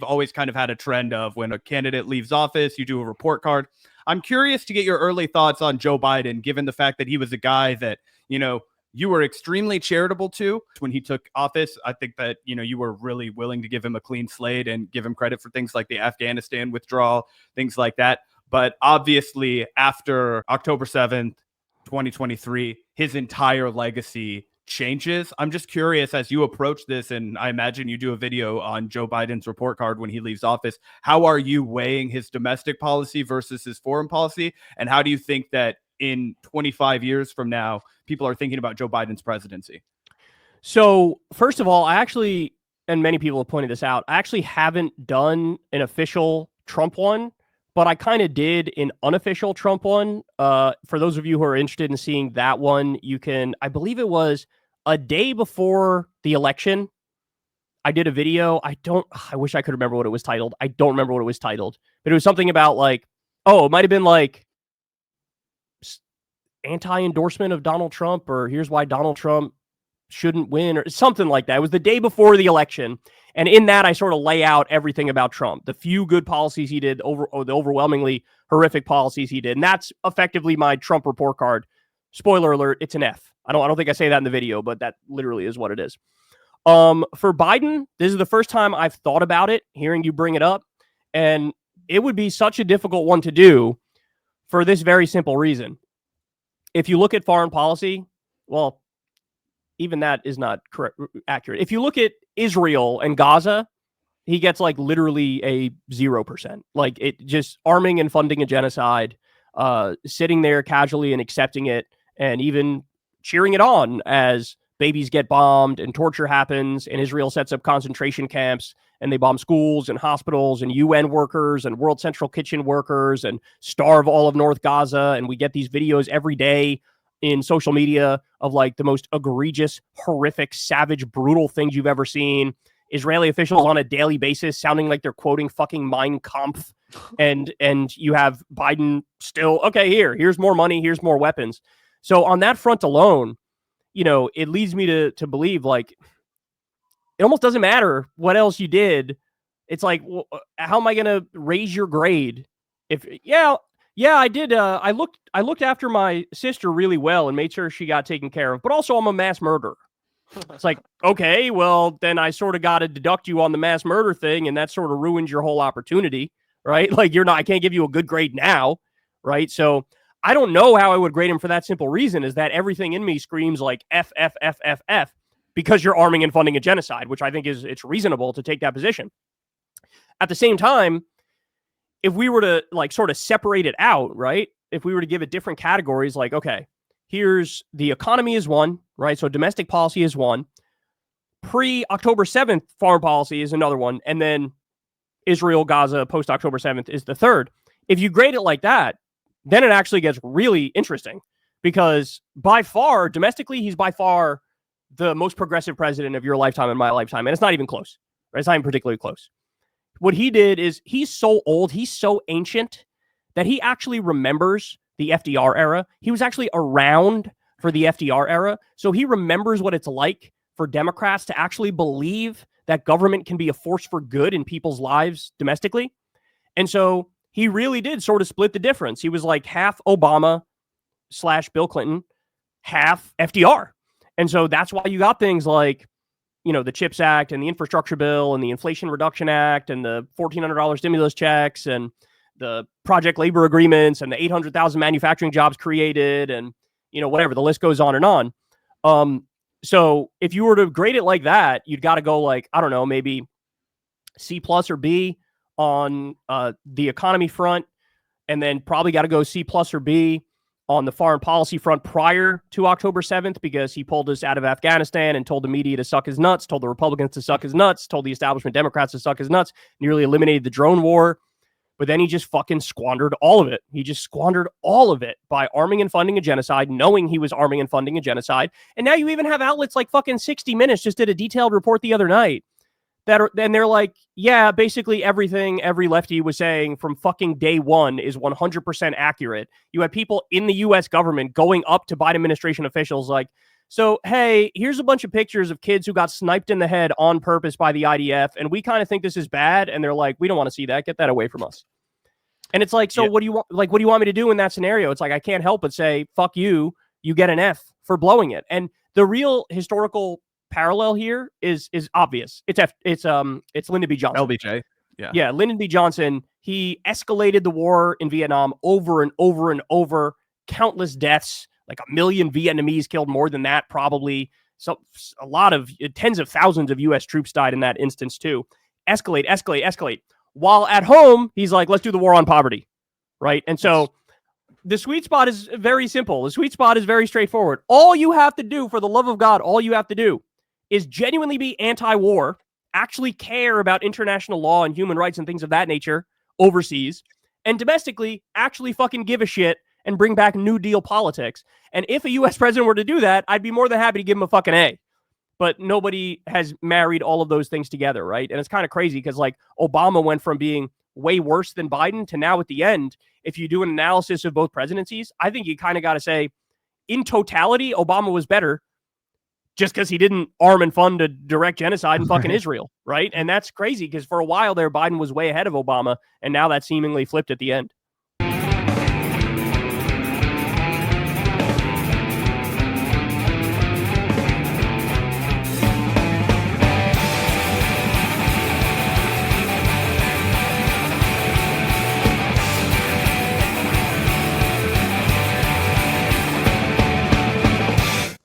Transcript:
always kind of had a trend of when a candidate leaves office, you do a report card. I'm curious to get your early thoughts on Joe Biden, given the fact that he was a guy that, you were extremely charitable to when he took office. I think that, you were really willing to give him a clean slate and give him credit for things like the Afghanistan withdrawal, things like that. But obviously, after October 7th, 2023, his entire legacy changes. I'm just curious, as you approach this, and I imagine you do a video on Joe Biden's report card when he leaves office, how are you weighing his domestic policy versus his foreign policy? And how do you think that in 25 years from now, people are thinking about Joe Biden's presidency? So first of all, I actually, and many people have pointed this out, I actually haven't done an official Trump one, but I kind of did an unofficial Trump one. For those of you who are interested in seeing that one, you can, I believe it was a day before the election, I did a video. I wish I could remember what it was titled. I don't remember what it was titled, but it was something about like, it might've been like anti-endorsement of Donald Trump, or here's why Donald Trump shouldn't win, or something like that. It was the day before the election. And in that, I sort of lay out everything about Trump, the few good policies he did, the overwhelmingly horrific policies he did. And that's effectively my Trump report card. Spoiler alert, it's an F. I don't think I say that in the video, but that literally is what it is. For Biden, this is the first time I've thought about it, hearing you bring it up. And it would be such a difficult one to do for this very simple reason. If you look at foreign policy, well, even that is not accurate. If you look at Israel and Gaza, he gets like literally a 0%. Like it just arming and funding a genocide, sitting there casually and accepting it, and even cheering it on as babies get bombed and torture happens, and Israel sets up concentration camps and they bomb schools and hospitals and UN workers and World Central Kitchen workers and starve all of North Gaza. And we get these videos every day in social media of like the most egregious, horrific, savage, brutal things you've ever seen. Israeli officials on a daily basis sounding like they're quoting fucking Mein Kampf. And you have Biden still, okay, here's more money, here's more weapons. So on that front alone, it leads me to believe like it almost doesn't matter what else you did. It's like, well, how am I going to raise your grade? If I did. I looked after my sister really well and made sure she got taken care of. But also, I'm a mass murderer. It's like, okay, well, then I sort of got to deduct you on the mass murder thing, and that sort of ruins your whole opportunity, right? Like I can't give you a good grade now, right? So I don't know how I would grade him for that simple reason, is that everything in me screams like F, F, F, F, F, because you're arming and funding a genocide, which I think it's reasonable to take that position. At the same time, if we were to like sort of separate it out, right? If we were to give it different categories, like, okay, here's the economy is one, right? So domestic policy is one. Pre-October 7th foreign policy is another one. And then Israel, Gaza, post-October 7th is the third. If you grade it like that, then it actually gets really interesting, because by far, domestically, he's by far the most progressive president of your lifetime and my lifetime. And it's not even close, right? It's not even particularly close. What he did is he's so old, he's so ancient that he actually remembers the FDR era. He was actually around for the FDR era. So he remembers what it's like for Democrats to actually believe that government can be a force for good in people's lives domestically. And so he really did sort of split the difference. He was like half Obama / Bill Clinton, half FDR. And so that's why you got things like, the CHIPS Act and the Infrastructure Bill and the Inflation Reduction Act and the $1,400 stimulus checks and the project labor agreements and the 800,000 manufacturing jobs created and, whatever, the list goes on and on. So if you were to grade it like that, you'd got to go like, I don't know, maybe C+ or B on the economy front, and then probably got to go C+ or B on the foreign policy front prior to October 7th, because he pulled us out of Afghanistan and told the media to suck his nuts, told the Republicans to suck his nuts, told the establishment Democrats to suck his nuts, nearly eliminated the drone war. But then he just fucking squandered all of it. He just squandered all of it by arming and funding a genocide, knowing he was arming and funding a genocide. And now you even have outlets like fucking 60 Minutes just did a detailed report the other night then they're like, yeah, basically everything every lefty was saying from fucking day one is 100% accurate. You had people in the U.S. government going up to Biden administration officials like, So, hey, here's a bunch of pictures of kids who got sniped in the head on purpose by the IDF, and we kind of think this is bad. And they're like, we don't want to see that. Get that away from us. And it's like, so what do you want? Like, what do you want me to do in that scenario? It's like, I can't help but say, fuck you. You get an F for blowing it. And the real historical parallel here is obvious. It's Lyndon B. Johnson. LBJ. Yeah. Lyndon B. Johnson. He escalated the war in Vietnam over and over and over. Countless deaths. Like 1 million Vietnamese killed, more than that, probably. So a lot of tens of thousands of U.S. troops died in that instance too. Escalate. While at home, he's like, let's do the war on poverty, right? And so the sweet spot is very simple. The sweet spot is very straightforward. All you have to do, for the love of God, all you have to do is genuinely be anti-war, actually care about international law and human rights and things of that nature overseas, and domestically actually fucking give a shit and bring back New Deal politics. And if a U.S. president were to do that, I'd be more than happy to give him a fucking A. But nobody has married all of those things together, right? And it's kind of crazy because, like, Obama went from being way worse than Biden to now at the end, if you do an analysis of both presidencies, I think you kind of got to say, in totality, Obama was better just because he didn't arm and fund a direct genocide in fucking Israel, right? And that's crazy because for a while there, Biden was way ahead of Obama, and now that's seemingly flipped at the end.